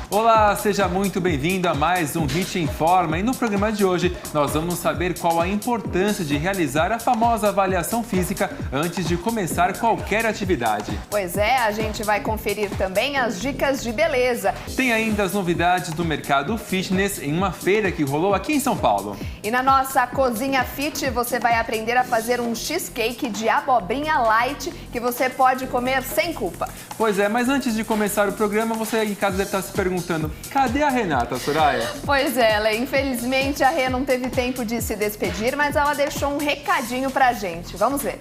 Olá, seja muito bem-vindo a mais um Hit Informa e no programa de hoje nós vamos saber qual a importância de realizar a famosa avaliação física antes de começar qualquer atividade. Pois é, a gente vai conferir também as dicas de beleza. Tem ainda as novidades do mercado fitness em uma feira que rolou aqui em São Paulo. E na nossa Cozinha Fit você vai aprender a fazer um cheesecake de abobrinha light que você pode comer sem culpa. Pois é, mas antes de começar o programa, você aí em casa deve estar se perguntando, cadê a Renata, Soraya? Pois é, Lê, infelizmente a Rê não teve tempo de se despedir, mas ela deixou um recadinho pra gente. Vamos ver.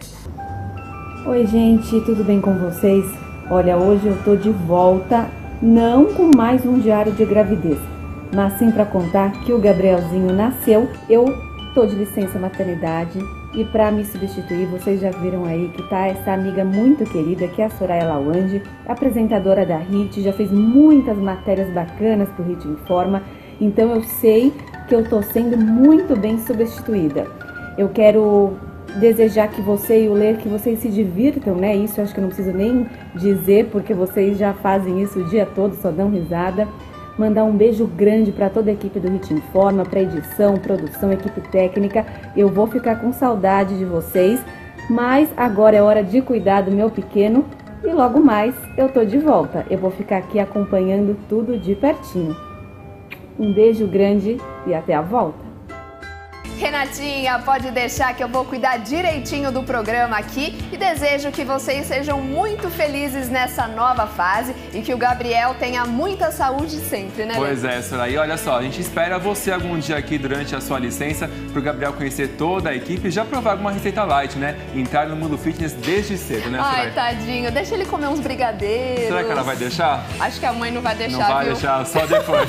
Oi, gente, tudo bem com vocês? Olha, hoje eu tô de volta, não com mais um diário de gravidez, mas sim pra contar que o Gabrielzinho nasceu. Eu tô de licença maternidade e pra me substituir, vocês já viram aí que tá essa amiga muito querida, que é a Soraya Lawande, apresentadora da Hit, já fez muitas matérias bacanas pro Hit Informa, então eu sei que eu tô sendo muito bem substituída. Eu quero desejar que você e o Lê, que vocês se divirtam, né? Isso eu acho que eu não preciso nem dizer, porque vocês já fazem isso o dia todo, só dão risada. Mandar um beijo grande para toda a equipe do Hit Informa, para edição, produção, equipe técnica. Eu vou ficar com saudade de vocês, mas agora é hora de cuidar do meu pequeno e logo mais eu tô de volta. Eu vou ficar aqui acompanhando tudo de pertinho. Um beijo grande e até a volta. Renatinha, pode deixar que eu vou cuidar direitinho do programa aqui e desejo que vocês sejam muito felizes nessa nova fase e que o Gabriel tenha muita saúde sempre, né? Pois é, Soraya. E olha só, a gente espera você algum dia aqui durante a sua licença para o Gabriel conhecer toda a equipe e já provar alguma receita light, né? Entrar no mundo fitness desde cedo, né, Soraya? Ai, tadinho, deixa ele comer uns brigadeiros. Será que ela vai deixar? Acho que a mãe não vai deixar, Não vai viu? deixar, só depois.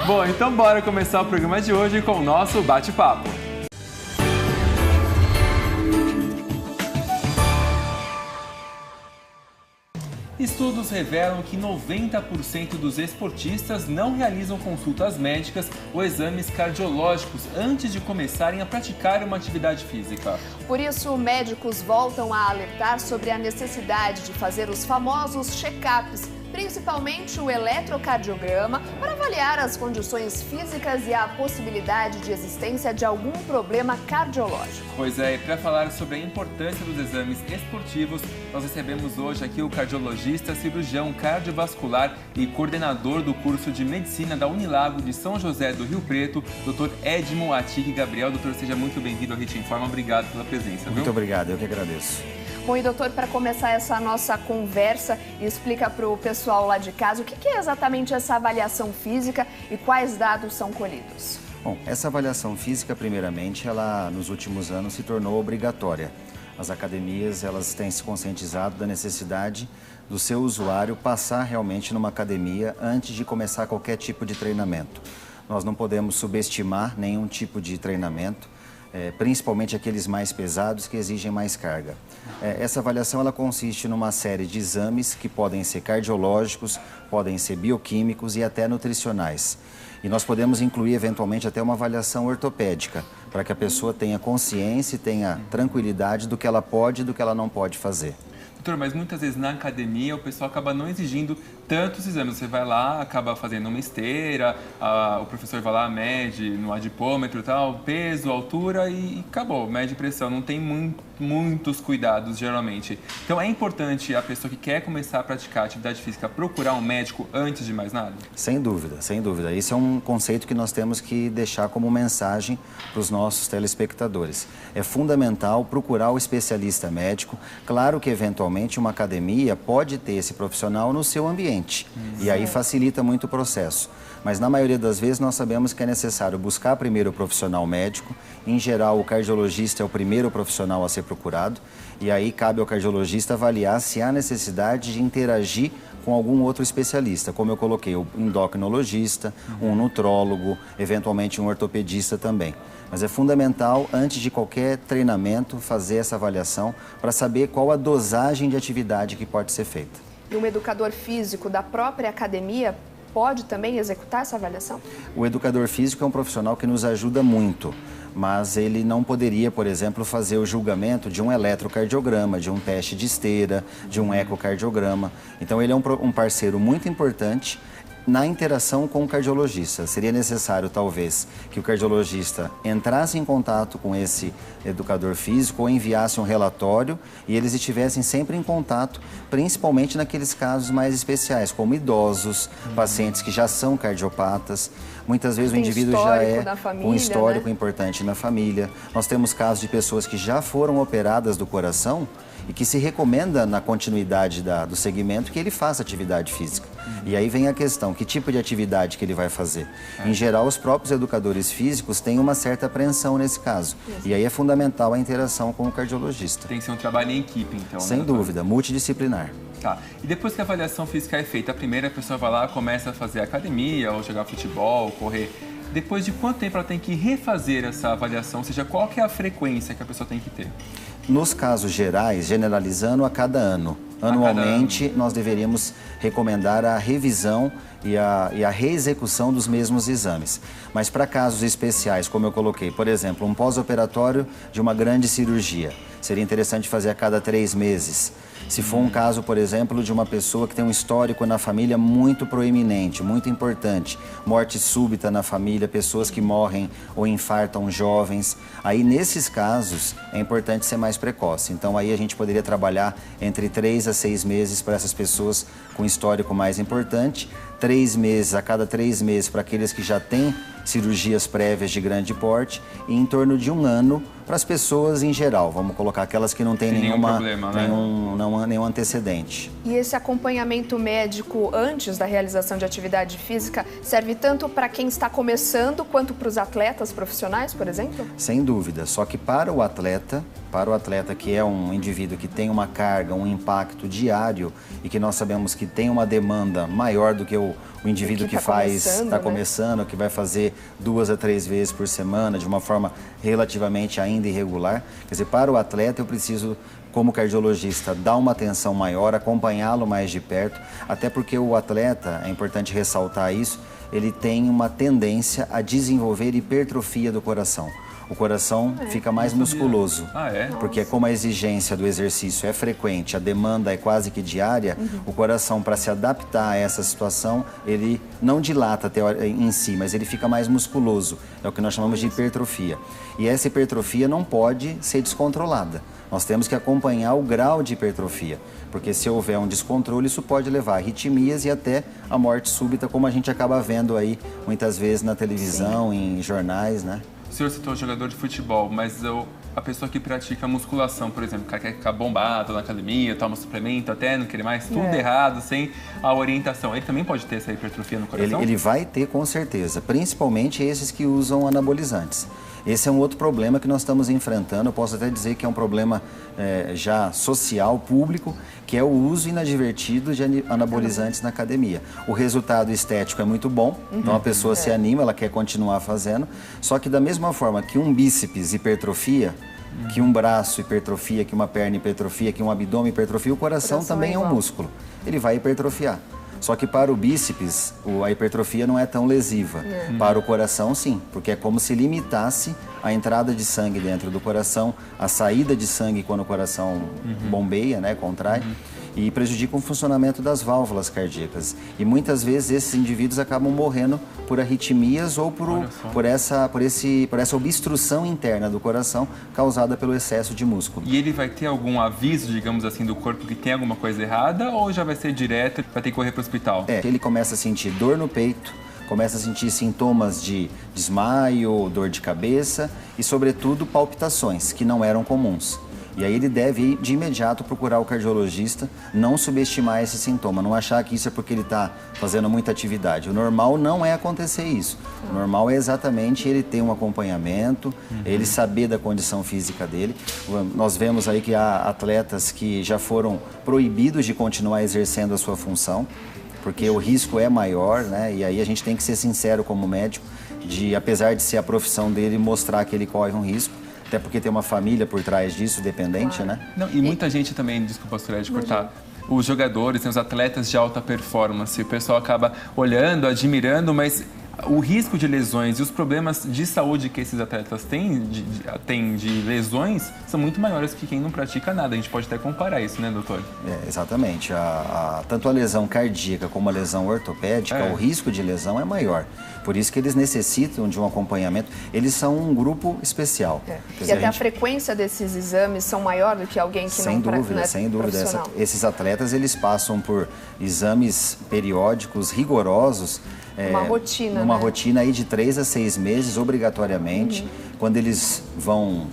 Bom, então bora começar o programa de hoje com o nosso bate-papo. Estudos revelam que 90% dos esportistas não realizam consultas médicas ou exames cardiológicos antes de começarem a praticar uma atividade física. Por isso, médicos voltam a alertar sobre a necessidade de fazer os famosos check-ups, principalmente o eletrocardiograma, para avaliar as condições físicas e a possibilidade de existência de algum problema cardiológico. Pois é, e para falar sobre a importância dos exames esportivos, nós recebemos hoje aqui o cardiologista, cirurgião cardiovascular e coordenador do curso de medicina da Unilago de São José do Rio Preto, Dr. Edmo Atig Gabriel. Doutor, seja muito bem-vindo ao Hit Informa. Obrigado pela presença. Muito obrigado, eu que agradeço. Bom, e doutor, para começar essa nossa conversa, explica para o pessoal lá de casa o que é exatamente essa avaliação física e quais dados são colhidos. Bom, essa avaliação física, primeiramente, ela nos últimos anos se tornou obrigatória. As academias, elas têm se conscientizado da necessidade do seu usuário passar realmente numa academia antes de começar qualquer tipo de treinamento. Nós não podemos subestimar nenhum tipo de treinamento, principalmente aqueles mais pesados que exigem mais carga. Essa avaliação ela consiste numa série de exames que podem ser cardiológicos, podem ser bioquímicos e até nutricionais. E nós podemos incluir eventualmente até uma avaliação ortopédica, para que a pessoa tenha consciência e tenha tranquilidade do que ela pode e do que ela não pode fazer. Doutor, mas muitas vezes na academia o pessoal acaba não exigindo tantos exames. Você vai lá, acaba fazendo uma esteira, o professor vai lá, mede no adipômetro e tal, peso, altura e acabou, mede pressão. Não tem muitos cuidados, geralmente. Então é importante a pessoa que quer começar a praticar atividade física procurar um médico antes de mais nada? Sem dúvida, sem dúvida. Esse é um conceito que nós temos que deixar como mensagem para os nossos telespectadores. É fundamental procurar o especialista médico. Claro que, eventualmente, uma academia pode ter esse profissional no seu ambiente. E aí facilita muito o processo. Mas, na maioria das vezes, nós sabemos que é necessário buscar primeiro o profissional médico. Em geral, o cardiologista é o primeiro profissional a ser procurado. E aí cabe ao cardiologista avaliar se há necessidade de interagir com algum outro especialista, como eu coloquei, o endocrinologista, um nutrólogo, eventualmente um ortopedista também. Mas é fundamental, antes de qualquer treinamento, fazer essa avaliação para saber qual a dosagem de atividade que pode ser feita. E um educador físico da própria academia pode também executar essa avaliação? O educador físico é um profissional que nos ajuda muito, mas ele não poderia, por exemplo, fazer o julgamento de um eletrocardiograma, de um teste de esteira, de um ecocardiograma. Então, ele é um parceiro muito importante na interação com o cardiologista. Seria necessário, talvez, que o cardiologista entrasse em contato com esse educador físico ou enviasse um relatório e eles estivessem sempre em contato, principalmente naqueles casos mais especiais, como idosos, pacientes que já são cardiopatas. Muitas vezes o indivíduo já é um histórico importante na família. Nós temos casos de pessoas que já foram operadas do coração e que se recomenda na continuidade do segmento que ele faça atividade física. E aí vem a questão, que tipo de atividade que ele vai fazer? Em geral, os próprios educadores físicos têm uma certa apreensão nesse caso. E aí é fundamental a interação com o cardiologista. Tem que ser um trabalho em equipe, então. Sem dúvida, multidisciplinar. Tá. E depois que a avaliação física é feita, a primeira pessoa vai lá, começa a fazer academia, ou jogar futebol, correr. Depois de quanto tempo ela tem que refazer essa avaliação? Ou seja, qual que é a frequência que a pessoa tem que ter? Nos casos gerais, generalizando, a cada ano. Anualmente, nós deveríamos recomendar a revisão e a reexecução dos mesmos exames. Mas para casos especiais, como eu coloquei, por exemplo, um pós-operatório de uma grande cirurgia, seria interessante fazer a cada 3 meses. Se for um caso, por exemplo, de uma pessoa que tem um histórico na família muito proeminente, muito importante, morte súbita na família, pessoas que morrem ou infartam jovens, aí nesses casos é importante ser mais precoce. Então aí a gente poderia trabalhar entre 3 a 6 meses para essas pessoas com histórico mais importante, 3 meses, a cada 3 meses para aqueles que já têm cirurgias prévias de grande porte e em torno de 1 ano para as pessoas em geral. Vamos colocar aquelas que não têm nenhum antecedente. E esse acompanhamento médico antes da realização de atividade física serve tanto para quem está começando quanto para os atletas profissionais, por exemplo? Sem dúvida, só que para o atleta que é um indivíduo que tem uma carga, um impacto diário e que nós sabemos que tem uma demanda maior do que o indivíduo que está começando, que vai fazer 2 a 3 vezes por semana de uma forma relativamente ainda irregular. Quer dizer, para o atleta eu preciso, como cardiologista, dar uma atenção maior, acompanhá-lo mais de perto, até porque o atleta, é importante ressaltar isso, ele tem uma tendência a desenvolver hipertrofia do coração. O coração fica mais musculoso, porque como a exigência do exercício é frequente, a demanda é quase que diária, o coração, para se adaptar a essa situação, ele não dilata em si, mas ele fica mais musculoso. É o que nós chamamos de hipertrofia. E essa hipertrofia não pode ser descontrolada. Nós temos que acompanhar o grau de hipertrofia, porque se houver um descontrole, isso pode levar a arritmias e até a morte súbita, como a gente acaba vendo aí muitas vezes na televisão, em jornais, né? O senhor citou jogador de futebol, mas a pessoa que pratica musculação, por exemplo, o cara quer ficar bombado na academia, toma suplemento, até não querer mais, tudo errado, sem a orientação. Ele também pode ter essa hipertrofia no coração? Ele vai ter, com certeza, principalmente esses que usam anabolizantes. Esse é um outro problema que nós estamos enfrentando, eu posso até dizer que é um problema já social, público, que é o uso inadvertido de anabolizantes na academia. O resultado estético é muito bom, então a pessoa se anima, ela quer continuar fazendo, só que da mesma forma que um bíceps hipertrofia, que um braço hipertrofia, que uma perna hipertrofia, que um abdômen hipertrofia, o coração também é um músculo, ele vai hipertrofiar. Só que para o bíceps, a hipertrofia não é tão lesiva. Para o coração, sim, porque é como se limitasse a entrada de sangue dentro do coração, a saída de sangue quando o coração bombeia, né, contrai, e prejudica o funcionamento das válvulas cardíacas. E muitas vezes esses indivíduos acabam morrendo por arritmias ou por essa obstrução interna do coração causada pelo excesso de músculo. E ele vai ter algum aviso, digamos assim, do corpo que tem alguma coisa errada ou já vai ser direto, vai ter que correr para o hospital? Ele começa a sentir dor no peito, começa a sentir sintomas de desmaio, dor de cabeça e, sobretudo, palpitações que não eram comuns. E aí ele deve ir de imediato procurar o cardiologista, não subestimar esse sintoma, não achar que isso é porque ele está fazendo muita atividade. O normal não é acontecer isso. O normal é exatamente ele ter um acompanhamento, ele saber da condição física dele. Nós vemos aí que há atletas que já foram proibidos de continuar exercendo a sua função, porque o risco é maior, né? E aí a gente tem que ser sincero como médico, apesar de ser a profissão dele, mostrar que ele corre um risco. Até porque tem uma família por trás disso, dependente, né? Não, e muita gente também, desculpa, pastor, de cortar, os jogadores, tem os atletas de alta performance. O pessoal acaba olhando, admirando, mas o risco de lesões e os problemas de saúde que esses atletas têm de lesões são muito maiores que quem não pratica nada. A gente pode até comparar isso, né, doutor? Exatamente. Tanto a lesão cardíaca como a lesão ortopédica, o risco de lesão é maior. Por isso que eles necessitam de um acompanhamento. Eles são um grupo especial. E até a frequência desses exames são maior do que alguém que não pratica. Sem dúvida. Esses atletas, eles passam por exames periódicos rigorosos. Uma rotina, Uma rotina aí de 3 a 6 meses, obrigatoriamente. Quando eles vão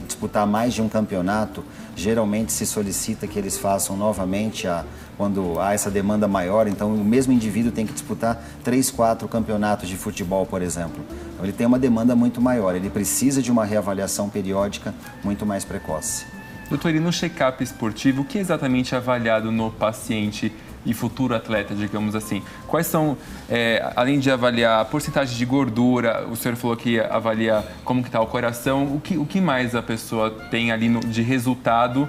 disputar mais de um campeonato, geralmente se solicita que eles façam novamente quando há essa demanda maior. Então, o mesmo indivíduo tem que disputar 3, 4 campeonatos de futebol, por exemplo. Então, ele tem uma demanda muito maior, ele precisa de uma reavaliação periódica muito mais precoce. Doutor, e no check-up esportivo, o que é exatamente avaliado no paciente e futuro atleta, digamos assim? Quais são, além de avaliar a porcentagem de gordura, o senhor falou que avalia como que está o coração, o que mais a pessoa tem ali de resultado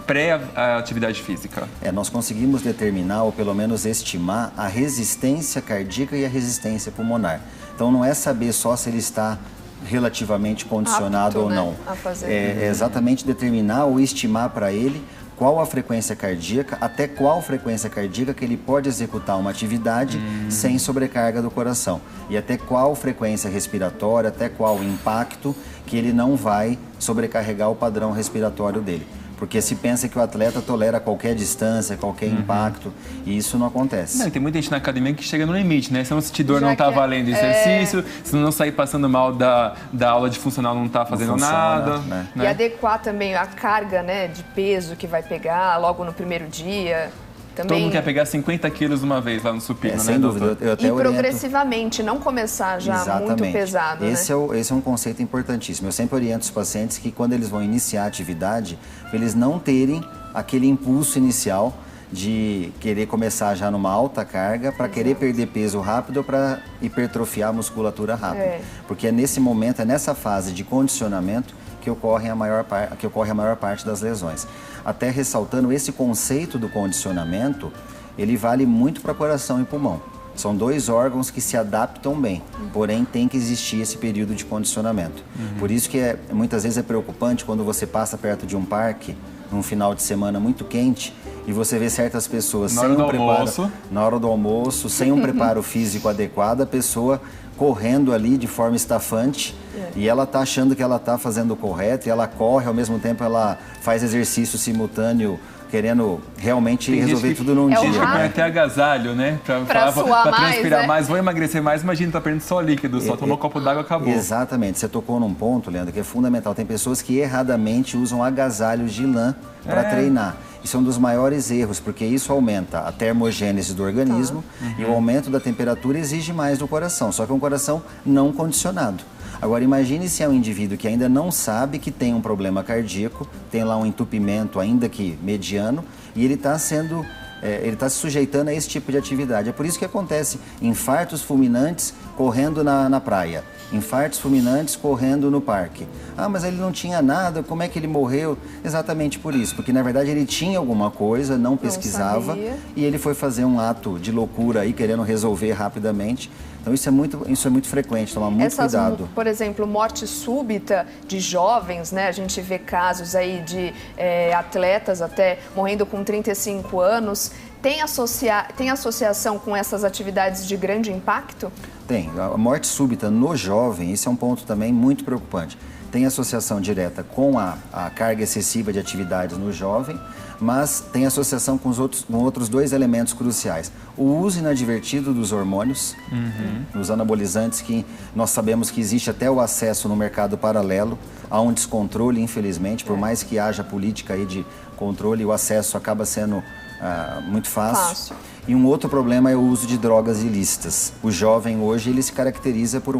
pré-atividade física? Nós conseguimos determinar, ou pelo menos estimar, a resistência cardíaca e a resistência pulmonar. Então, não é saber só se ele está relativamente condicionado ou não. É exatamente determinar ou estimar para ele qual a frequência cardíaca, até qual frequência cardíaca que ele pode executar uma atividade sem sobrecarga do coração. E até qual frequência respiratória, até qual impacto que ele não vai sobrecarregar o padrão respiratório dele. Porque se pensa que o atleta tolera qualquer distância, qualquer impacto, e isso não acontece. Não, tem muita gente na academia que chega no limite, né? Se não sentir dor, não está valendo exercício, se não sair passando mal da aula de funcional, não está fazendo nada. Né? E adequar também a carga, né, de peso que vai pegar logo no primeiro dia. Também... Todo mundo quer pegar 50 quilos de uma vez lá no supino, né, sem dúvida. Eu até progressivamente, não começar já muito pesado, esse é um conceito importantíssimo. Eu sempre oriento os pacientes que quando eles vão iniciar a atividade, eles não terem aquele impulso inicial de querer começar já numa alta carga para querer perder peso rápido ou para hipertrofiar a musculatura rápido. Porque é nesse momento, é nessa fase de condicionamento que ocorre a maior parte das lesões. Até ressaltando, esse conceito do condicionamento, ele vale muito para coração e pulmão. São 2 órgãos que se adaptam bem, porém tem que existir esse período de condicionamento. Por isso que muitas vezes é preocupante quando você passa perto de um parque, num final de semana muito quente, e você vê certas pessoas na hora do almoço, sem um preparo físico adequado, a pessoa correndo ali de forma estafante, e ela está achando que ela está fazendo o correto, e ela corre, ao mesmo tempo ela faz exercício simultâneo, querendo realmente resolver tudo num dia. Põe até agasalho, né? Pra transpirar mais, vou emagrecer mais, imagina, tá perdendo só líquido, só tomou um copo d'água, acabou. Exatamente, você tocou num ponto, Leandro, que é fundamental. Tem pessoas que erradamente usam agasalhos de lã para treinar. Isso é um dos maiores erros, porque isso aumenta a termogênese do organismo e o aumento da temperatura exige mais do coração, só que é um coração não condicionado. Agora, imagine se é um indivíduo que ainda não sabe que tem um problema cardíaco, tem lá um entupimento ainda que mediano, e ele está se sujeitando a esse tipo de atividade. É por isso que acontece infartos fulminantes correndo na praia, infartos fulminantes correndo no parque. Ah, mas ele não tinha nada, como é que ele morreu? Exatamente por isso, porque na verdade ele tinha alguma coisa, não pesquisava, e ele foi fazer um ato de loucura aí, querendo resolver rapidamente. Então isso é muito frequente, tomar muito cuidado. Por exemplo, morte súbita de jovens, né? A gente vê casos aí de atletas até morrendo com 35 anos. Tem associação com essas atividades de grande impacto? Tem. A morte súbita no jovem, isso é um ponto também muito preocupante. Tem associação direta com a carga excessiva de atividades no jovem, mas tem associação com outros 2 elementos cruciais. O uso inadvertido dos hormônios, os anabolizantes, que nós sabemos que existe até o acesso no mercado paralelo, há um descontrole, infelizmente, por mais que haja política aí de controle, o acesso acaba sendo muito fácil. E um outro problema é o uso de drogas ilícitas. O jovem hoje ele se caracteriza por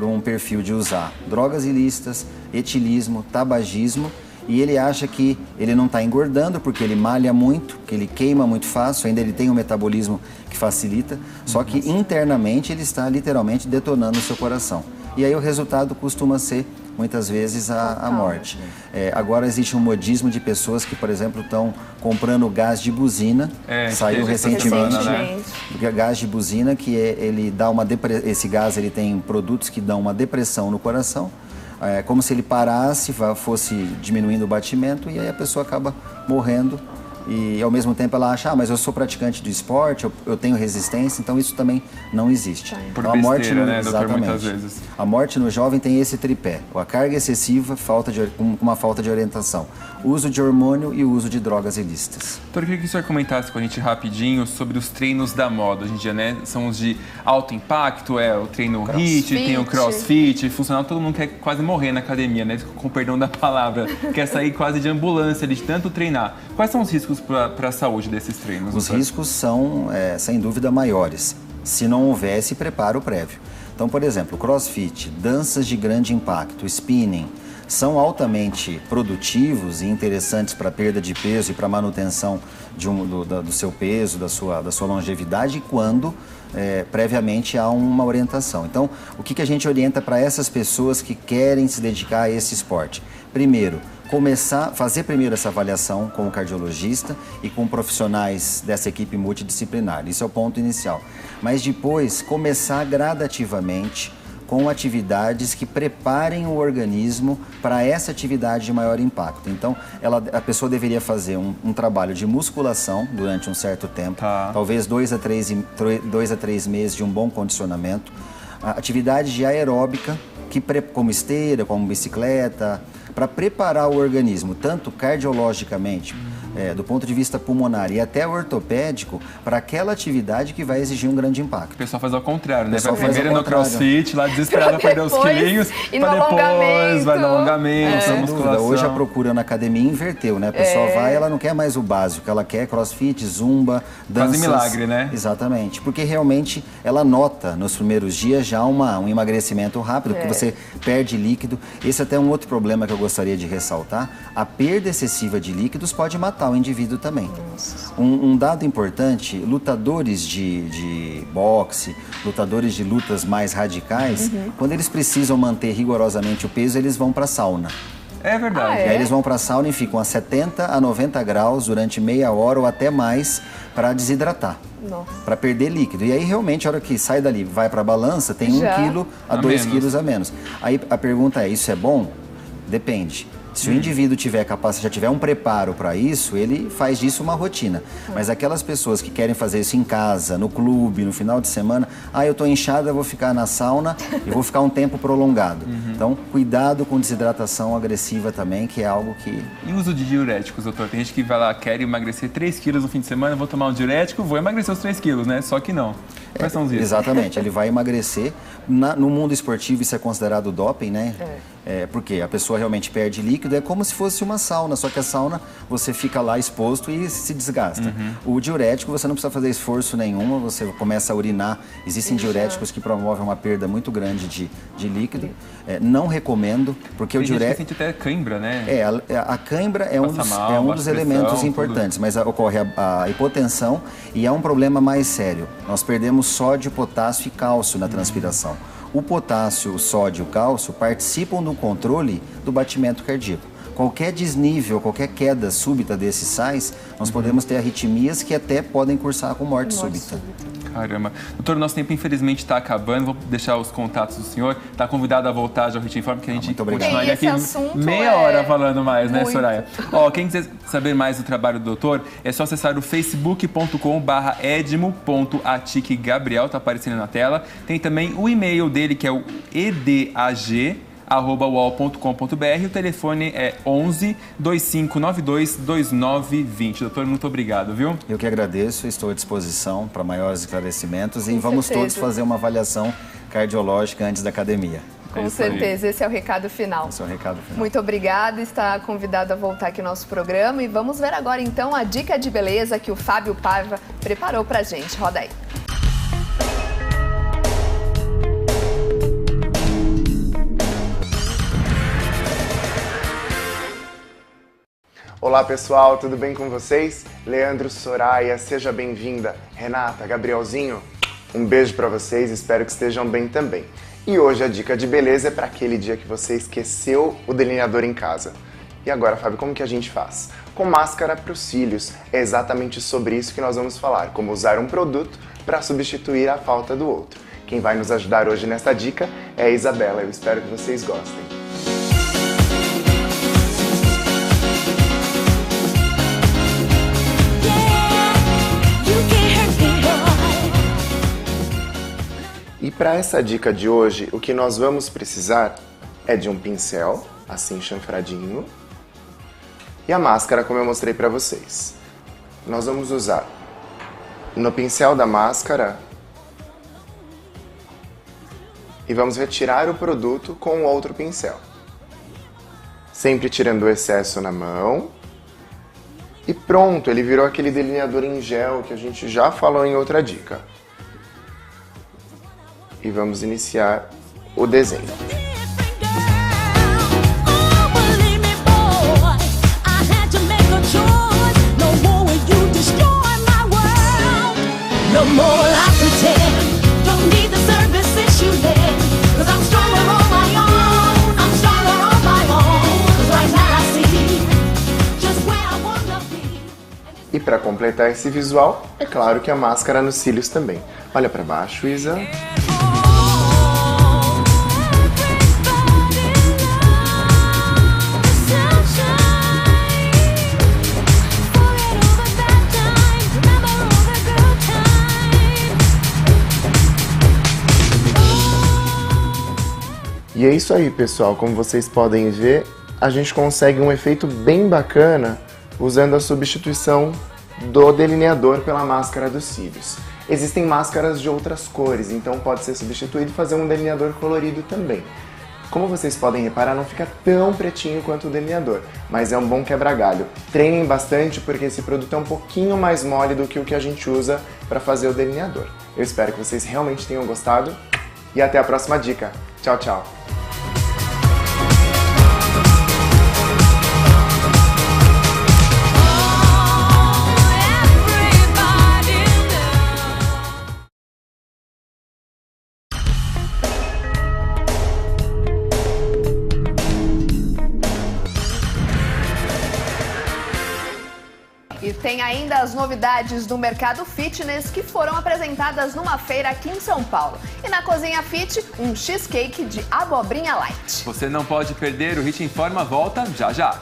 um perfil de usar drogas ilícitas, etilismo, tabagismo e ele acha que ele não está engordando porque ele malha muito, que ele queima muito fácil, ainda ele tem um metabolismo que facilita, só que internamente ele está literalmente detonando o seu coração. E aí o resultado costuma ser, muitas vezes, a morte. Agora existe um modismo de pessoas que, por exemplo, estão comprando gás de buzina, saiu recentemente, né? Gás de buzina, que ele dá esse gás ele tem produtos que dão uma depressão no coração, como se ele parasse, fosse diminuindo o batimento, e aí a pessoa acaba morrendo. E ao mesmo tempo ela acha, mas eu sou praticante do esporte, eu tenho resistência, então isso também não existe. Por então, besteira, né, doutor, muitas vezes. A morte no jovem tem esse tripé: a carga excessiva, uma falta de orientação, uso de hormônio e uso de drogas ilícitas. Doutor, eu queria que o senhor comentasse com a gente rapidinho sobre os treinos da moda hoje em dia, né? São os de alto impacto, o treino HIIT, tem o crossfit, funcional, todo mundo quer quase morrer na academia, né? Com perdão da palavra, quer sair quase de ambulância de tanto treinar. Quais são os riscos para a saúde desses treinos? Os riscos são, sem dúvida, maiores, se não houvesse preparo prévio. Então, por exemplo, crossfit, danças de grande impacto, spinning, são altamente produtivos e interessantes para perda de peso e para manutenção do seu peso, da sua longevidade, quando previamente há uma orientação. Então, o que a gente orienta para essas pessoas que querem se dedicar a esse esporte? Primeiro, fazer primeiro essa avaliação com o cardiologista e com profissionais dessa equipe multidisciplinar. Isso é o ponto inicial. Mas depois, começar gradativamente com atividades que preparem o organismo para essa atividade de maior impacto. Então, a pessoa deveria fazer um trabalho de musculação durante um certo tempo, talvez 2 a 3 meses de um bom condicionamento, atividade de aeróbica, como esteira, como bicicleta, para preparar o organismo, tanto cardiologicamente, do ponto de vista pulmonar e até ortopédico, para aquela atividade que vai exigir um grande impacto. O pessoal faz ao contrário, né? Vai primeiro no crossfit, lá desesperado para perder os quilinhos, para depois vai no alongamento, na musculação. Hoje a procura na academia inverteu, né? A pessoa vai, ela não quer mais o básico, ela quer crossfit, zumba, danças. Quase milagre, né? Exatamente, porque realmente ela nota nos primeiros dias já um emagrecimento rápido, porque você perde líquido. Esse é até um outro problema que eu gostaria de ressaltar: a perda excessiva de líquidos pode matar o indivíduo também. Um dado importante: lutadores de boxe, lutadores de lutas mais radicais, quando eles precisam manter rigorosamente o peso, eles vão para a sauna. É verdade. E aí eles vão para a sauna e ficam a 70 a 90 graus durante meia hora ou até mais para desidratar, para perder líquido. E aí realmente a hora que sai dali, vai para a balança, tem 1 quilo a 2 quilos a menos. Aí a pergunta é: isso é bom? Depende. Se o indivíduo já tiver um preparo para isso, ele faz disso uma rotina. Mas aquelas pessoas que querem fazer isso em casa, no clube, no final de semana, eu estou inchada, eu vou ficar na sauna e vou ficar um tempo prolongado. Então, cuidado com desidratação agressiva também, que é algo que... E o uso de diuréticos, doutor? Tem gente que vai lá, quer emagrecer 3 quilos no fim de semana, vou tomar um diurético, vou emagrecer os 3 quilos, né? Só que não. Quais são os riscos? Exatamente, ele vai emagrecer. No mundo esportivo isso é considerado doping, né? Porque a pessoa realmente perde líquido, é como se fosse uma sauna, só que a sauna você fica lá exposto e se desgasta. O diurético você não precisa fazer esforço nenhum, você começa a urinar. Existem diuréticos que promovem uma perda muito grande de líquido. Não recomendo, porque o diurético... Tem gente que sente até cãibra, né? A cãibra é um dos elementos importantes, mas ocorre a hipotensão e é um problema mais sério. Nós perdemos sódio, potássio e cálcio na transpiração. O potássio, o sódio e o cálcio participam do controle do batimento cardíaco. Qualquer desnível, qualquer queda súbita desses sais, nós podemos ter arritmias que até podem cursar com morte súbita. Caramba. Doutor, o nosso tempo infelizmente está acabando. Vou deixar os contatos do senhor. Está convidado a voltar já ao Hit Informe, que a gente continuaria aqui meia hora falando mais, né, Soraya? Quem quiser saber mais do trabalho do doutor, é só acessar o facebook.com/edmo.aticgabriel, está aparecendo na tela. Tem também o e-mail dele, que é o edag@uol.com.br. O telefone é 11 2592 2920. Doutor, muito obrigado, viu? Eu que agradeço, estou à disposição para maiores esclarecimentos e vamos todos fazer uma avaliação cardiológica antes da academia. Com certeza, esse é o recado final. Esse é o recado final. Muito obrigada, está convidado a voltar aqui ao nosso programa e vamos ver agora então a dica de beleza que o Fábio Paiva preparou pra gente. Roda aí. Olá pessoal, tudo bem com vocês? Leandro, Soraya, seja bem-vinda. Renata, Gabrielzinho, um beijo pra vocês, espero que estejam bem também. E hoje a dica de beleza é para aquele dia que você esqueceu o delineador em casa. E agora, Fábio, como que a gente faz? Com máscara para os cílios. É exatamente sobre isso que nós vamos falar, como usar um produto para substituir a falta do outro. Quem vai nos ajudar hoje nesta dica é a Isabela, eu espero que vocês gostem. E para essa dica de hoje, o que nós vamos precisar é de um pincel, assim chanfradinho, e a máscara, como eu mostrei para vocês. Nós vamos usar no pincel da máscara e vamos retirar o produto com o outro pincel. Sempre tirando o excesso na mão. E pronto, ele virou aquele delineador em gel que a gente já falou em outra dica. E vamos iniciar o desenho. E para completar esse visual, é claro que a máscara nos cílios também. Olha para baixo, Isa. E é isso aí, pessoal. Como vocês podem ver, a gente consegue um efeito bem bacana usando a substituição do delineador pela máscara dos cílios. Existem máscaras de outras cores, então pode ser substituído e fazer um delineador colorido também. Como vocês podem reparar, não fica tão pretinho quanto o delineador, mas é um bom quebra-galho. Treinem bastante porque esse produto é um pouquinho mais mole do que o que a gente usa para fazer o delineador. Eu espero que vocês realmente tenham gostado e até a próxima dica. Tchau, tchau! E tem ainda as novidades do mercado fitness que foram apresentadas numa feira aqui em São Paulo. E na Cozinha Fit, um cheesecake de abobrinha light. Você não pode perder, o Hit Informa volta já já.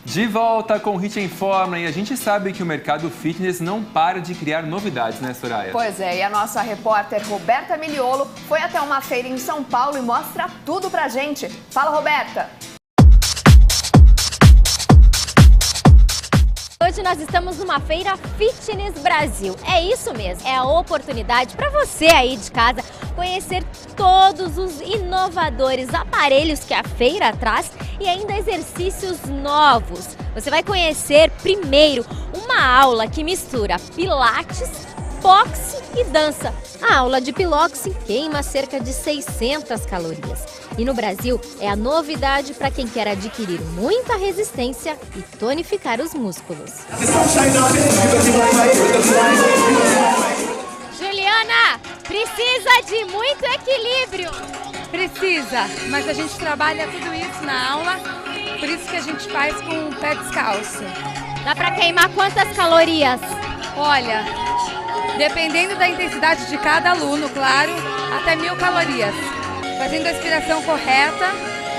De volta com o Hit Informa e a gente sabe que o mercado fitness não para de criar novidades, né, Soraya? Pois é, e a nossa repórter Roberta Miliolo foi até uma feira em São Paulo e mostra tudo pra gente. Fala, Roberta! Hoje nós estamos numa feira Fitness Brasil. É isso mesmo, é a oportunidade para você aí de casa conhecer todos os inovadores aparelhos que a feira traz e ainda exercícios novos. Você vai conhecer primeiro uma aula que mistura pilates, boxe e dança. A aula de pilates queima cerca de 600 calorias. E no Brasil é a novidade para quem quer adquirir muita resistência e tonificar os músculos. Juliana, precisa de muito equilíbrio. Precisa, mas a gente trabalha tudo isso na aula, por isso que a gente faz com o pé descalço. Dá para queimar quantas calorias? Olha, dependendo da intensidade de cada aluno, claro, até 1000 calorias. Fazendo a respiração correta,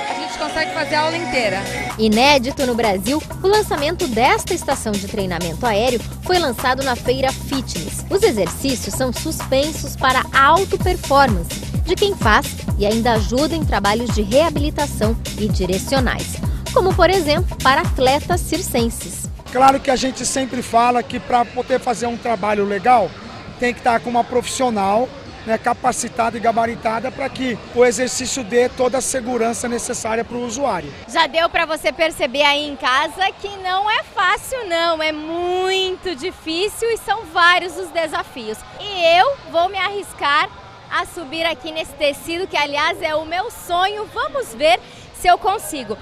a gente consegue fazer a aula inteira. Inédito no Brasil, o lançamento desta estação de treinamento aéreo foi lançado na Feira Fitness. Os exercícios são suspensos para alta performance de quem faz e ainda ajuda em trabalhos de reabilitação e direcionais, como por exemplo para atletas circenses. Claro que a gente sempre fala que para poder fazer um trabalho legal tem que estar com uma profissional né, capacitada e gabaritada para que o exercício dê toda a segurança necessária para o usuário. Já deu para você perceber aí em casa que não é fácil não, é muito difícil e são vários os desafios. E eu vou me arriscar a subir aqui nesse tecido, que aliás é o meu sonho. Vamos ver se eu consigo.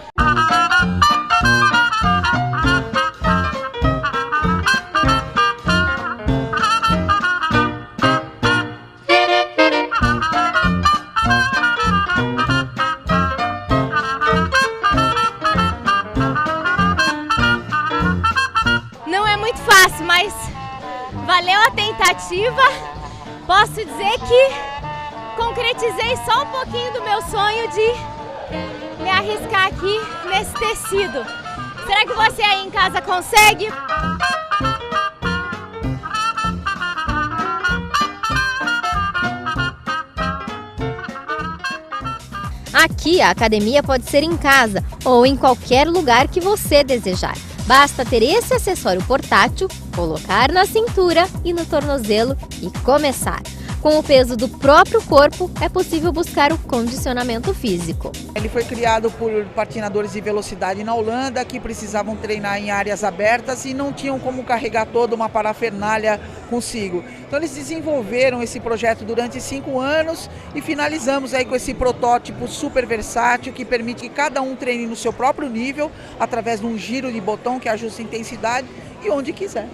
Não é muito fácil, mas valeu a tentativa. Posso dizer que concretizei só um pouquinho do meu sonho de me arriscar aqui nesse tecido. Será que você aí em casa consegue? Aqui a academia pode ser em casa ou em qualquer lugar que você desejar. Basta ter esse acessório portátil, colocar na cintura e no tornozelo e começar. Com o peso do próprio corpo, é possível buscar o condicionamento físico. Ele foi criado por patinadores de velocidade na Holanda que precisavam treinar em áreas abertas e não tinham como carregar toda uma parafernália consigo. Então eles desenvolveram esse projeto durante 5 anos e finalizamos aí com esse protótipo super versátil que permite que cada um treine no seu próprio nível através de um giro de botão que ajusta a intensidade e onde quiser.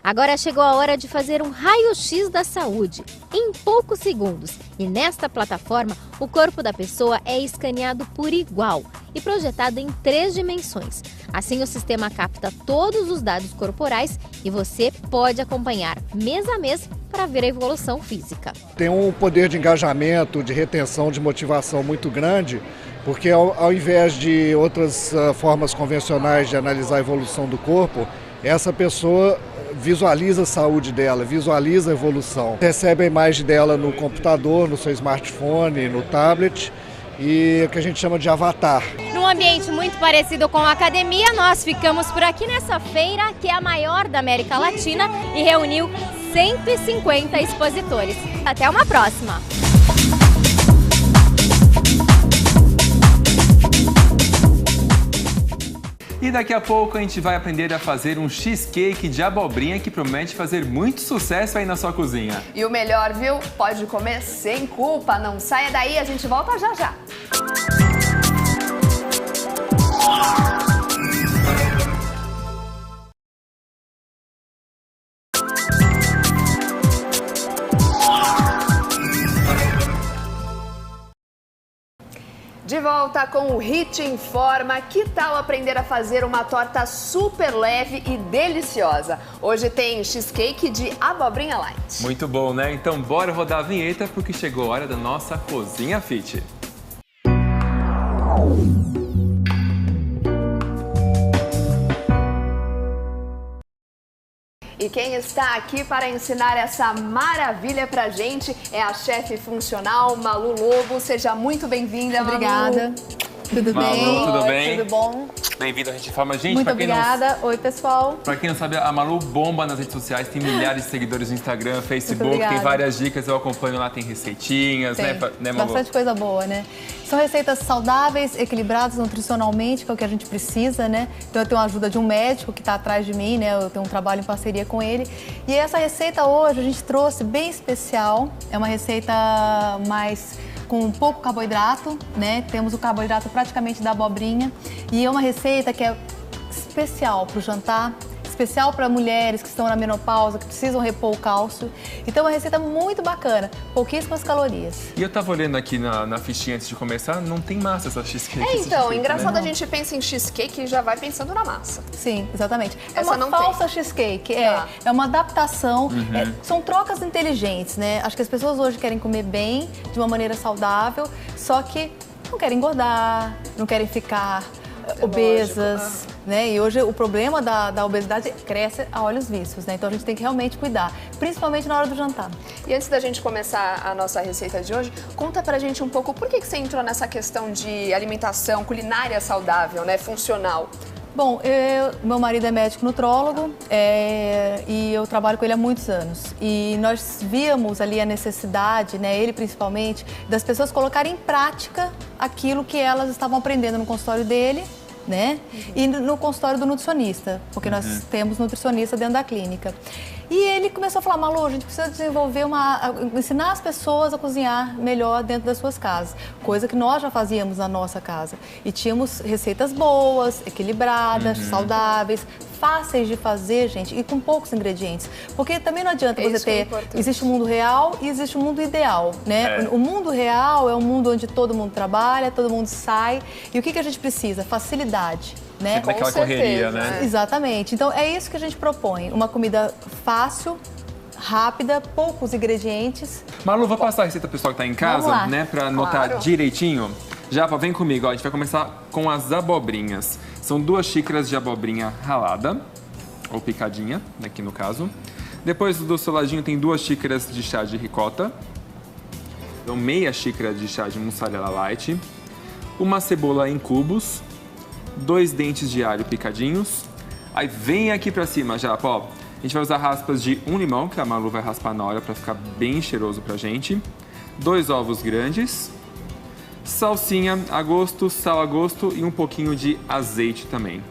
Agora chegou a hora de fazer um raio-x da saúde, em poucos segundos. E nesta plataforma, o corpo da pessoa é escaneado por igual e projetado em 3 dimensões. Assim, o sistema capta todos os dados corporais e você pode acompanhar mês a mês para ver a evolução física. Tem um poder de engajamento, de retenção, de motivação muito grande, porque ao invés de outras formas convencionais de analisar a evolução do corpo, essa pessoa visualiza a saúde dela, visualiza a evolução. Recebe a imagem dela no computador, no seu smartphone, no tablet e o que a gente chama de avatar. Num ambiente muito parecido com a academia, nós ficamos por aqui nessa feira, que é a maior da América Latina e reuniu 150 expositores. Até uma próxima! E daqui a pouco a gente vai aprender a fazer um cheesecake de abobrinha que promete fazer muito sucesso aí na sua cozinha. E o melhor, viu? Pode comer sem culpa. Não saia daí, a gente volta já já. De volta com o Hit Informa. Que tal aprender a fazer uma torta super leve e deliciosa? Hoje tem cheesecake de abobrinha light. Muito bom, né? Então bora rodar a vinheta porque chegou a hora da nossa Cozinha Fit. E quem está aqui para ensinar essa maravilha pra gente é a chefe funcional Malu Lobo. Seja muito bem-vinda, Malu. Obrigada. Tudo Malu, bem? tudo bem? Tudo bom? Bem-vindo a Hit Informa. Gente, Muito obrigada. Oi, pessoal. Pra quem não sabe, a Malu bomba nas redes sociais, tem milhares de seguidores no Instagram, Facebook, tem várias dicas, eu acompanho lá, tem receitinhas, né Malu? Bastante coisa boa, né? São receitas saudáveis, equilibradas nutricionalmente, que é o que a gente precisa, né? Então eu tenho a ajuda de um médico que está atrás de mim, né? Eu tenho um trabalho em parceria com ele. E essa receita hoje a gente trouxe bem especial, é uma receita mais com pouco carboidrato, né? Temos o carboidrato praticamente da abobrinha e é uma receita que é especial para o jantar, especial para mulheres que estão na menopausa, que precisam repor o cálcio. Então é uma receita muito bacana, pouquíssimas calorias. E eu tava olhando aqui na fichinha antes de começar, não tem massa essa cheesecake. Então, engraçado, né? A gente pensa em cheesecake e já vai pensando na massa. Sim, exatamente. É Essa uma não falsa tem. cheesecake, é uma adaptação, são trocas inteligentes, né? Acho que as pessoas hoje querem comer bem, de uma maneira saudável, só que não querem engordar, não querem ficar obesas, né? E hoje o problema da obesidade cresce a olhos vistos, né? Então a gente tem que realmente cuidar, principalmente na hora do jantar. E antes da gente começar a nossa receita de hoje, conta pra gente um pouco por que você entrou nessa questão de alimentação, culinária saudável, né? Funcional. Bom, meu marido é médico nutrólogo e eu trabalho com ele há muitos anos. E nós víamos ali a necessidade, né, ele principalmente, das pessoas colocarem em prática aquilo que elas estavam aprendendo no consultório dele, né? E no consultório do nutricionista, porque nós temos nutricionista dentro da clínica. E ele começou a falar, Malu, a gente precisa desenvolver ensinar as pessoas a cozinhar melhor dentro das suas casas, coisa que nós já fazíamos na nossa casa. E tínhamos receitas boas, equilibradas, saudáveis, fáceis de fazer, gente, e com poucos ingredientes. Porque também não adianta você ter... Existe o mundo real e existe o mundo ideal, né? O mundo real é um mundo onde todo mundo trabalha, todo mundo sai. E o que a gente precisa? Facilidade. Né? Sempre aquela correria, né? Exatamente. Então, é isso que a gente propõe. Uma comida fácil, rápida, poucos ingredientes. Malu, vou passar a receita pro pessoal que tá em casa, né? Pra anotar direitinho. Japa, vem comigo, ó. A gente vai começar com as abobrinhas. São 2 xícaras de abobrinha ralada, ou picadinha, aqui no caso. Depois do soladinho tem 2 xícaras de chá de ricota. Então, meia xícara de chá de mussarela light. Uma cebola em cubos. 2 dentes de alho picadinhos. Aí vem aqui pra cima, Japa, ó. A gente vai usar raspas de 1 limão, que a Malu vai raspar na hora pra ficar bem cheiroso pra gente. 2 ovos grandes. Salsinha a gosto, sal a gosto e um pouquinho de azeite também.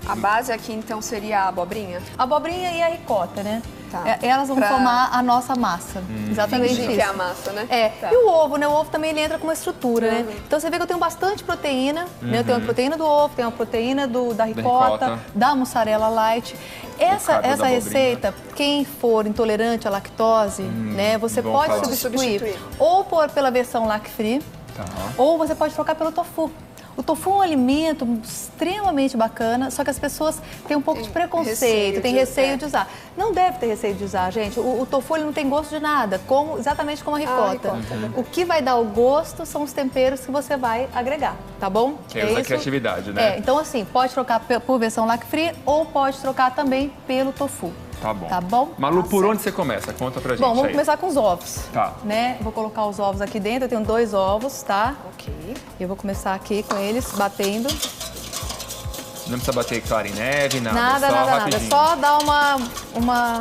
A base aqui, então, seria a abobrinha? A abobrinha e a ricota, né? Tá. Elas vão formar a nossa massa. Exatamente isso. Que é a massa, né? Tá. E o ovo, né? O ovo também ele entra com uma estrutura, né? Então você vê que eu tenho bastante proteína, né? Eu tenho a proteína do ovo, tenho a proteína da ricota, da mussarela light. Essa receita, quem for intolerante à lactose, né? Você pode substituir ou pela versão lac-free, ou você pode trocar pelo tofu. O tofu é um alimento extremamente bacana, só que as pessoas têm um pouco de preconceito, têm receio de usar. Não deve ter receio de usar, gente. O tofu ele não tem gosto de nada, exatamente como a ricota. O que vai dar o gosto são os temperos que você vai agregar, tá bom? Que usa a criatividade, né? Então assim, pode trocar por versão lac-free ou pode trocar também pelo tofu. Tá bom. Tá bom? Malu, por onde você começa? Conta pra gente. Bom, vamos começar com os ovos. Tá. Né? Vou colocar os ovos aqui dentro. Eu tenho 2 ovos, tá? Ok. Eu vou começar aqui com eles, batendo. Não precisa bater clara em neve, nada. Nada. Só dar uma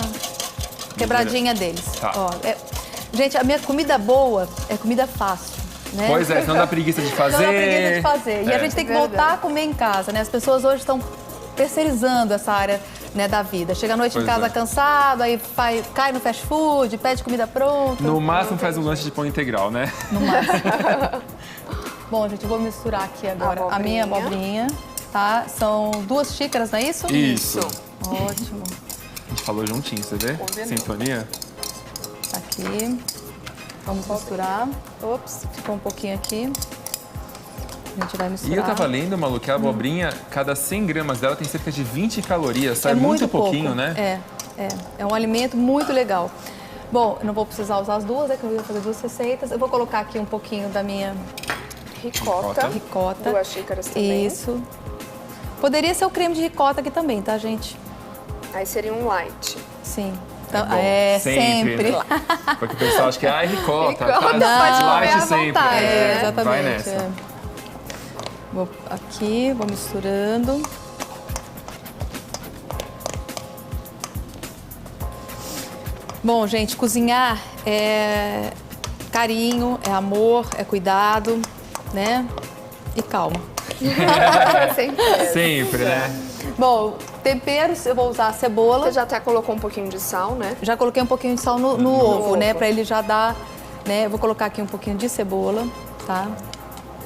quebradinha deles. Tá. Ó, gente, a minha comida boa é comida fácil. Né? Pois é, não dá preguiça de fazer. Não dá preguiça de fazer. E a gente tem que voltar a comer em casa, né? As pessoas hoje estão terceirizando essa área, né, da vida. Chega à noite em casa cansado, aí cai no fast food, pede comida pronta. No máximo faz um lanche de pão integral, né? No máximo. Bom, gente, eu vou misturar aqui agora a minha abobrinha, tá? São 2 xícaras, não é isso? Isso. Ótimo. A gente falou juntinho, você vê? Sintonia. Tá aqui. Vamos misturar. Ops, ficou um pouquinho aqui. A gente vai misturar. E eu tava lendo, Malu, que a abobrinha, cada 100 gramas dela tem cerca de 20 calorias. Sai muito pouquinho, pouco, né? É um alimento muito legal. Bom, eu não vou precisar usar as duas, que eu vou fazer 2 receitas. Eu vou colocar aqui um pouquinho da minha ricota. 2 xícaras também. Isso. Poderia ser o creme de ricota aqui também, tá, gente? Aí seria um light. Sim. Então, sempre. Porque o pessoal acha que é ricota. Pode light sempre. Exatamente. Vai nessa. Vou misturando. Bom, gente, cozinhar é carinho, é amor, é cuidado, né? E calma. Sempre, né? Bom, temperos, eu vou usar a cebola. Você já até colocou um pouquinho de sal, né? Já coloquei um pouquinho de sal no ovo, né? Pra ele já dar, né? Eu vou colocar aqui um pouquinho de cebola, tá?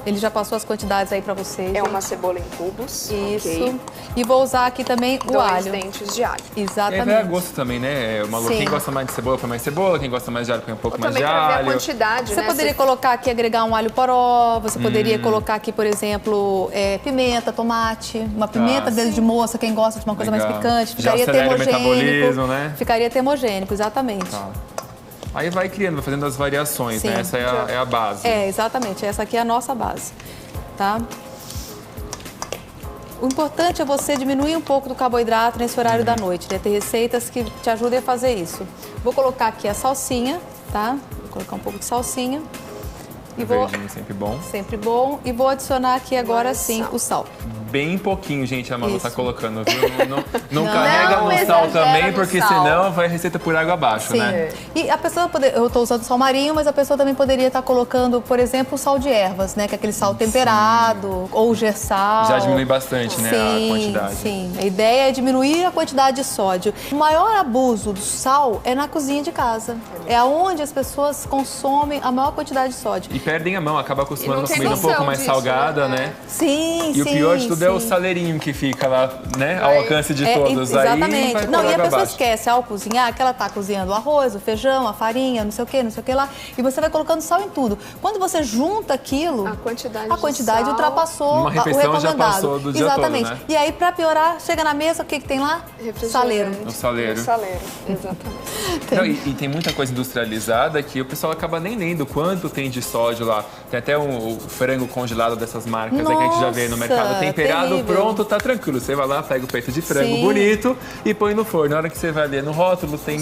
Ele já passou as quantidades aí pra vocês. É uma cebola em cubos. Isso. Okay. E vou usar aqui também o alho. 2 dentes de alho. Exatamente. E aí vai a gosto também, né, Malu? Quem gosta mais de cebola, põe mais cebola. Quem gosta mais de alho, põe um pouco mais de alho. Também pra ver a quantidade, Você poderia colocar aqui, agregar um alho poró. Você poderia colocar aqui, por exemplo, pimenta, tomate. Uma pimenta dedo de moça, quem gosta de uma coisa mais picante. Ficaria termogênico. Né? Ficaria termogênico, exatamente. Tá. Aí vai criando, vai fazendo as variações, né? Essa é a base. Exatamente. Essa aqui é a nossa base. Tá? O importante é você diminuir um pouco do carboidrato nesse horário da noite, né? Ter receitas que te ajudem a fazer isso. Vou colocar aqui a salsinha, tá? Vou colocar um pouco de salsinha E vou... verdinho, sempre bom. Sempre bom. E vou adicionar aqui agora sim o sal. Bem pouquinho, gente, a Malu tá colocando, viu? Não carrega no sal também, porque senão vai receita por água abaixo, né? E a pessoa, eu estou usando sal marinho, mas a pessoa também poderia estar colocando, por exemplo, o sal de ervas, né? Que é aquele sal temperado, ou o gersal. Já diminui bastante, né, a quantidade. Sim, a ideia é diminuir a quantidade de sódio. O maior abuso do sal é na cozinha de casa. É onde as pessoas consomem a maior quantidade de sódio. E perdem a mão, acaba acostumando com comida um pouco mais salgada, né? Sim, E o pior de tudo é o saleirinho que fica lá, né? Ao alcance de todos. Exatamente. Aí Não, e a pessoa abaixo. esquece ao cozinhar que ela tá cozinhando o arroz, o feijão, a farinha, não sei o que lá. E você vai colocando sal em tudo. Quando você junta aquilo, a quantidade ultrapassou uma refeição o recomendado. já passou do dia Exatamente. todo, né? E aí, pra piorar, chega na mesa, o que tem lá? Saleiro. O saleiro. Exatamente. Não, e tem muita coisa industrializada que o pessoal acaba nem lendo quanto tem de sódio lá. Tem até o frango congelado dessas marcas aí que a gente já vê no mercado temperado, terrível. pronto, tá tranquilo. Você vai lá, pega o peito de frango bonito e põe no forno. Na hora que você vai ler no rótulo, tem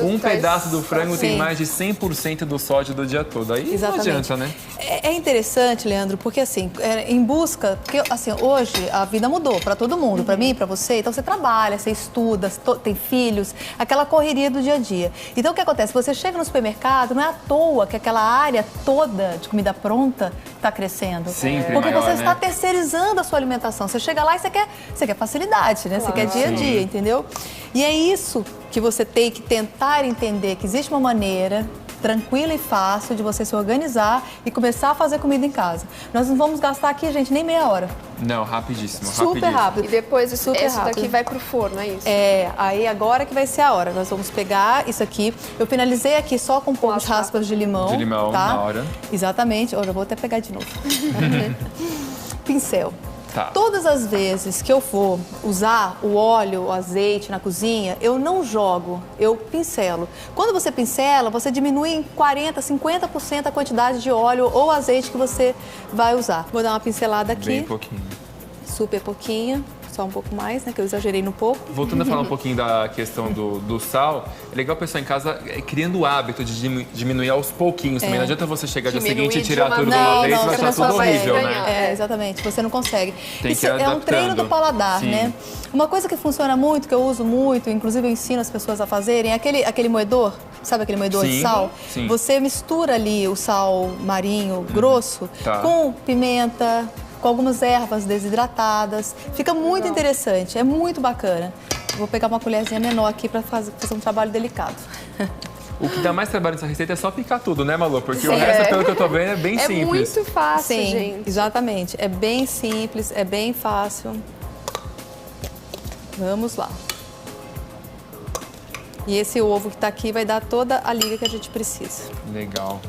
um pedaço do frango tem mais de 100% do sódio do dia todo. Aí não adianta, né? É interessante, Leandro, porque assim, em busca, porque assim, hoje a vida mudou para todo mundo, para mim, para você. Então você trabalha, você estuda, tem filhos, aquela correria do dia a dia. Então o que acontece? Você chega no supermercado, não é à toa que aquela área toda de comida pronta está crescendo. Sempre porque maior, você né? está terceirizando a sua alimentação. Você chega lá e você quer facilidade, né? Você quer dia a dia, entendeu? E é isso que você tem que tentar entender, que existe uma maneira tranquila e fácil de você se organizar e começar a fazer comida em casa. Nós não vamos gastar aqui, gente, nem meia hora. Não, rapidíssimo. Super rápido. E depois isso Super daqui rápido. vai pro forno, é isso? É, aí agora que vai ser a hora. Nós vamos pegar isso aqui. Eu finalizei aqui só com um pouco de raspas de limão. De limão, tá? na hora. Exatamente. Olha, eu vou até pegar de novo. Pincel. Tá. Todas as vezes que eu for usar o óleo, o azeite na cozinha, eu não jogo, eu pincelo. Quando você pincela, você diminui em 40%, 50% a quantidade de óleo ou azeite que você vai usar. Vou dar uma pincelada aqui. Bem pouquinho. Super pouquinho. Só um pouco mais, né? Que eu exagerei no pouco. Voltando a falar um pouquinho da questão do sal, é legal o pessoal em casa criando o hábito de diminuir aos pouquinhos também. Não adianta você chegar dia seguinte e tirar tudo de uma vez, vai achar tudo horrível, né? É, exatamente. Você não consegue. Tem Isso que ir é um adaptando. treino do paladar, Sim. né? Uma coisa que funciona muito, que eu uso muito, inclusive eu ensino as pessoas a fazerem, é aquele moedor. Sabe aquele moedor de sal? Sim. Você mistura ali o sal marinho grosso com pimenta, com algumas ervas desidratadas. Fica muito interessante, é muito bacana. Vou pegar uma colherzinha menor aqui para fazer um trabalho delicado. O que dá mais trabalho nessa receita é só picar tudo, né, Malu? Porque o resto, pelo que eu tô vendo, é bem simples. É muito fácil, Sim, gente. Exatamente. É bem simples, é bem fácil. Vamos lá. E esse ovo que tá aqui vai dar toda a liga que a gente precisa. Legal.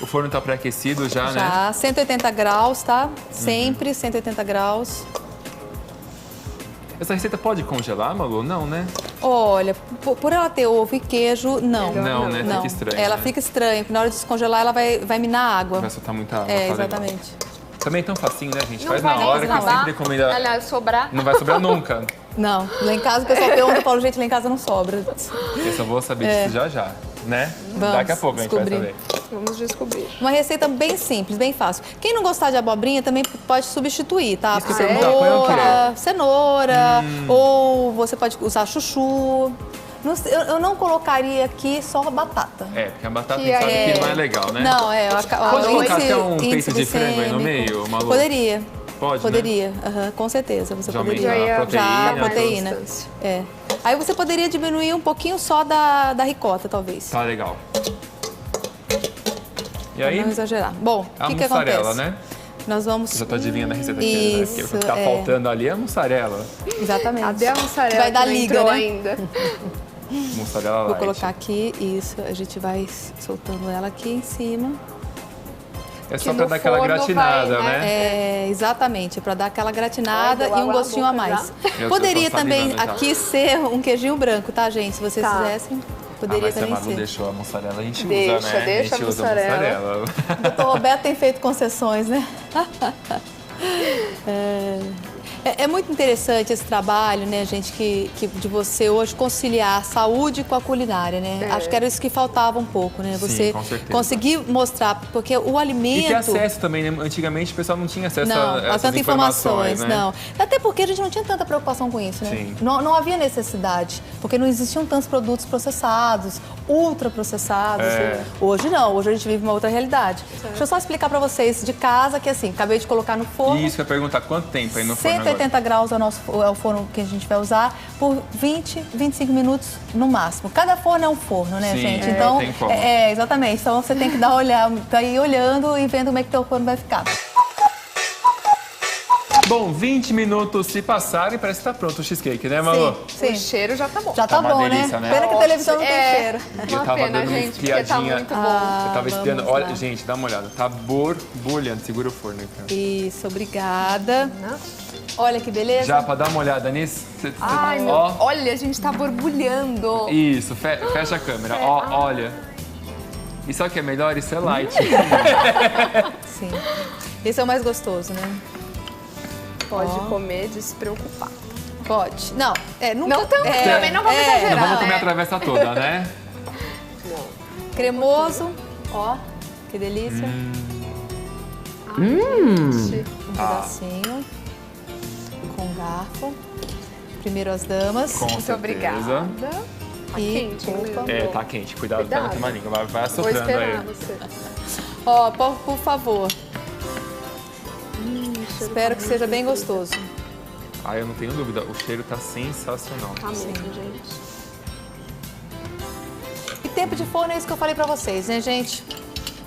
O forno tá pré-aquecido já, né? Já, 180 graus, tá? Sempre 180 graus. Essa receita pode congelar, Malu? Não, né? Olha, por ela ter ovo e queijo, não. Não, né? Fica estranho. Ela né? fica estranha, porque na hora de descongelar ela vai minar a água. Vai soltar muita água. É, tá exatamente. Legal. Também é tão facinho, né, gente? Não Faz vai na hora, que acabar. sempre comida... Aliás, sobrar. Não vai sobrar nunca. Não, lá em casa o pessoal pergunta, Paulo, gente, lá em casa não sobra. Eu só vou saber disso já, né? Vamos Daqui a pouco descobrir. a gente vai saber. Vamos descobrir. Uma receita bem simples, bem fácil. Quem não gostar de abobrinha também pode substituir, tá? Isso que eu ia perguntar, põe o quê? Cenoura, ou você pode usar chuchu. Eu não colocaria aqui só batata. É, porque a batata a gente sabe que não é legal, né? Não, Pode o colocar índice- até um índice peito de frango aí no glicêmico. meio, Malu? Poderia. Pode, Poderia, aham, com certeza. Você Já poderia. aumenta a proteína. Já, proteína. É. Aí você poderia diminuir um pouquinho só da ricota, talvez. Tá legal. E Pra aí? não exagerar. Bom, A o que mussarela, acontece? né? Nós vamos... Já tô adivinhando a receita aqui, né? Porque o que tá faltando ali é a mussarela. Exatamente. Cadê a mussarela? Vai dar que não liga, entrou né? ainda. Mussarela Vou light. colocar aqui, isso. A gente vai soltando ela aqui em cima. É só pra dar aquela gratinada, né? É, exatamente, para dar aquela gratinada Ai, e um água gostinho na a boca mais. Eu Poderia tô também salivando já. aqui ser um queijinho branco, tá, gente? Se vocês quisessem, poderia mas se a também Malu ser. deixou a mussarela, a gente Deixa, usa, né? deixa a gente a usa mussarela. O doutor Roberto tem feito concessões, né? É muito interessante esse trabalho, né, gente, de você hoje conciliar a saúde com a culinária, né? Acho que era isso que faltava um pouco, né? Você conseguir mostrar, porque o alimento... E ter acesso também, né? Antigamente o pessoal não tinha acesso a essas tantas informações, né? não. Até porque a gente não tinha tanta preocupação com isso, né? Sim. Não havia necessidade, porque não existiam tantos produtos processados, ultraprocessados. Hoje não, hoje a gente vive uma outra realidade. Deixa eu só explicar pra vocês de casa, que assim, acabei de colocar no forno. Isso, eu ia perguntar quanto tempo aí no forno 180 graus é o forno que a gente vai usar por 20, 25 minutos no máximo. Cada forno é um forno, né, gente? Então, tem como. exatamente. Então você tem que tá aí olhando e vendo como é que teu forno vai ficar. Bom, 20 minutos se passaram e parece que tá pronto o cheesecake, né, Malu? Sim. O cheiro já tá bom. Já tá bom, delícia, né? Pena que a televisão não tem cheiro. Eu tava dando uma espiadinha. Tá muito bom. Eu tava espiando. Olha, gente, dá uma olhada. Tá borbulhando. Segura o forno aí, cara. Isso, obrigada. Olha que beleza. Já, pra dar uma olhada nisso. Ai, olha, a gente tá borbulhando. Isso, fecha a câmera. Olha. E sabe o que é melhor? Isso é light. Sim. Esse é o mais gostoso, né? Pode comer despreocupado. Pode. Não, nunca... também não vamos exagerar. Não vamos comer a travessa toda, né? Cremoso. Ó, que delícia. Gente. Um pedacinho. Com garfo. Primeiro as damas. Muito obrigada. Tá quente, hein? Tá quente. Cuidado pra não queimar a língua. Vai assoprando aí. Vou esperar você. Ó, por favor. Espero que seja bem gostoso. Eu não tenho dúvida. O cheiro tá sensacional. Tá mesmo, gente. E tempo de forno é isso que eu falei pra vocês, né, gente?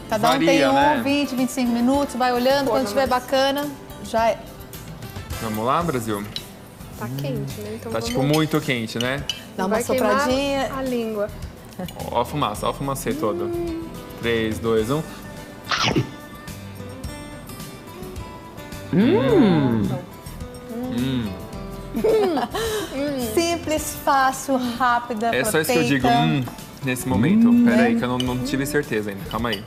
Cada um tem né? 20, 25 minutos, vai olhando. Quando estiver bacana, já é. Vamos lá, Brasil? Tá quente, né? Então tá tipo muito quente, né? Dá uma sopradinha. A língua. Ó a fumaça, ó o fumacê todo. 3, 2, 1. Simples, fácil, rápida. É só isso que eu digo nesse momento. Pera aí, que eu não tive certeza ainda. Calma aí.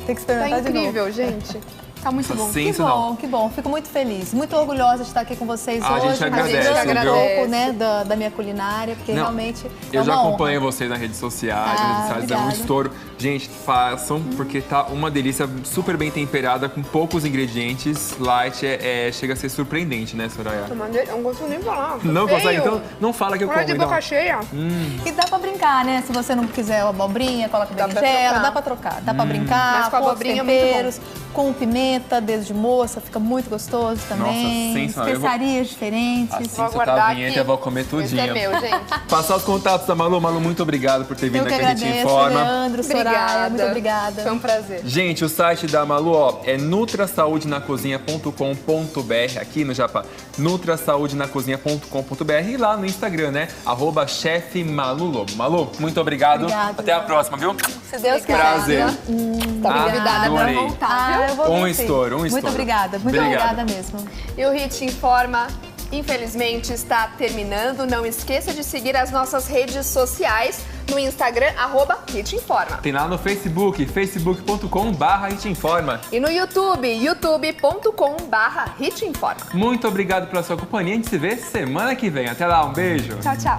Tem que experimentar de novo. Tá incrível, gente. Tá muito bom. Que bom, que bom. Fico muito feliz, muito orgulhosa de estar aqui com vocês hoje. A gente agradece, um pouco, né, da minha culinária, porque realmente eu já acompanho vocês nas redes sociais, é um estouro. Gente, façam, porque tá uma delícia, super bem temperada, com poucos ingredientes. Light chega a ser surpreendente, né, Soraya? Eu não consigo nem falar. Não consegue? Então não fala que eu como. de boca cheia. E dá pra brincar, né? Se você não quiser abobrinha, coloca berinjela, dá pra trocar. Dá pra brincar, mas com a abobrinha temperos, com pimenta, dedo de moça, fica muito gostoso também. Nossa, sensacional. Especiarias diferentes. Assim que soltar a vinheta, eu vou comer tudinho. Esse é meu, gente. Passar os contatos da Malu. Malu, muito obrigado por ter vindo aqui, a gente informa. Leandro, Soraya, muito obrigada. Foi um prazer. Gente, o site da Malu, é nutrasaudenacozinha.com.br, aqui no Japa, nutrasaudenacozinha.com.br e lá no Instagram, né? @chefmalulobo. Malu, muito obrigado. Obrigada, até a próxima, viu? Se Deus quiser. Prazer. Tá convidada pra Adorei. voltar, viu? Eu vou Um estouro. Muito obrigada, muito obrigada mesmo. E o Hit Informa, infelizmente, está terminando. Não esqueça de seguir as nossas redes sociais no Instagram, @HitInforma. Tem lá no Facebook, facebook.com/HitInforma. E no YouTube, youtube.com/HitInforma. Muito obrigado pela sua companhia. A gente se vê semana que vem. Até lá, um beijo. Tchau, tchau.